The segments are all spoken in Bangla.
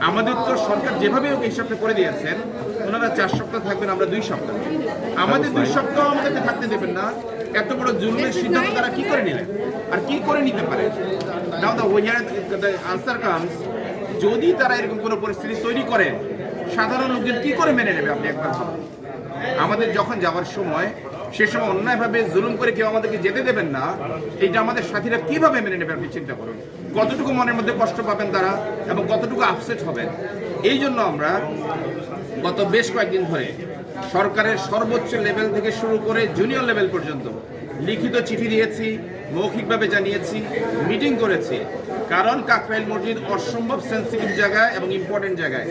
আমাদের তো সরকার যেভাবে হিসাবটা করে দিয়েছেন, ওনারা 4 সপ্তাহ থাকবেন, আমরা 2 সপ্তাহ। আমাদের 2 সপ্তাহ আমাদেরকে থাকতে দেবেন না। এত বড় জুলুমের সিদ্ধান্ত তারা কি করে নিলেন আর কি করে নিতে পারে? নাও দ্য আনসার কামস, যদি তারা এরকম কোনো পরিস্থিতি তৈরি করেন, সাধারণ লোকজন কি করে মেনে নেবে? আপনি একবার ভাবুন। আমাদের যখন যাওয়ার সময়, সে সময় অন্যায়ভাবে জুলুম করে কেউ আমাদেরকে যেতে দেবেন না, এইটা আমাদের সাথীরা কিভাবে মেনে নেবে? আপনি চিন্তা করুন, কতটুকু মনের মধ্যে কষ্ট পাবেন তারা এবং কতটুকু আপসেট হবেন। এই জন্য আমরা গত বেশ কয়েকদিন ধরে সরকারের সর্বোচ্চ লেভেল থেকে শুরু করে জুনিয়র লেভেল পর্যন্ত লিখিত চিঠি দিয়েছি, মৌখিকভাবে জানিয়েছি, মিটিং করেছি। কারণ কাকরাইল মসজিদ অসম্ভব সেন্সিটিভ জায়গায় এবং ইম্পর্টেন্ট জায়গায়।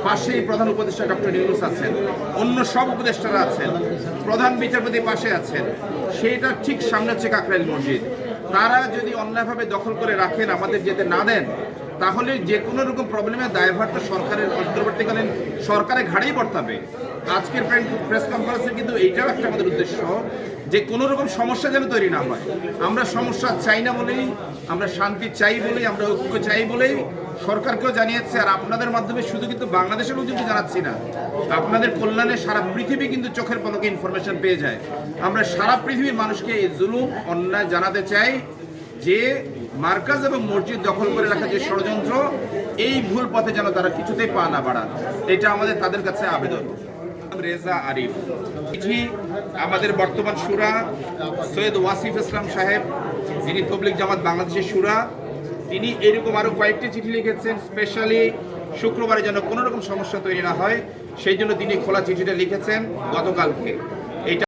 পাশেই প্রধান উপদেষ্টা ডক্টর ইউনূস আছেন, অন্য সব উপদেষ্টারা আছেন, প্রধান বিচারপতি পাশে আছেন, সেইটা ঠিক সামনে হচ্ছে কাকরাইল মসজিদ। তারা যদি অন্যায়ভাবে দখল করে রাখেন, আমাদের যেতে না দেন, তাহলে যে কোনো রকম প্রবলেমের দায়ভারটা সরকারের অন্তর্বর্তীকালীন সরকারের ঘাড়েই বর্তাবে। আজকের প্রেস কনফারেন্সে কিন্তু এইটাও একটা আমাদের উদ্দেশ্য, যে কোনো রকম সমস্যা যেন তৈরি না হয়। আমরা সমস্যা চাই না বলেই, আমরা শান্তি চাই বলেই, আমরা ঐক্য চাই বলেই সরকারকেও জানিয়েছে। আর আপনাদের মাধ্যমে শুধু কিন্তু বাংলাদেশের লোকজনকে জানাচ্ছি না, আপনাদের কল্যাণে সারা পৃথিবী কিন্তু চোখের পলকে ইনফরমেশন পেয়ে যায়। আমরা সারা পৃথিবীর মানুষকে এই জুলুম অন্যায় জানাতে চাই যে মার্কাজ এবং মসজিদ দখল করে রাখা যে ষড়যন্ত্র, এই ভুল পথে যেন তারা কিছুতেই পা না বাড়ান। এটা আমাদের তাদের কাছে আবেদন। রেজা আরিফ চিঠি আমাদের বর্তমান শুরা সৈয়দ ওয়াসিফ ইসলাম সাহেব, যিনি তবলিগ জামাত বাংলাদেশের শুরা, তিনি এরকম আরো কয়েকটি চিঠি লিখেছেন, স্পেশালি শুক্রবারে যেন কোনো রকম সমস্যা তৈরি না হয় সেই জন্য তিনি খোলা চিঠিটা লিখেছেন গতকালকে।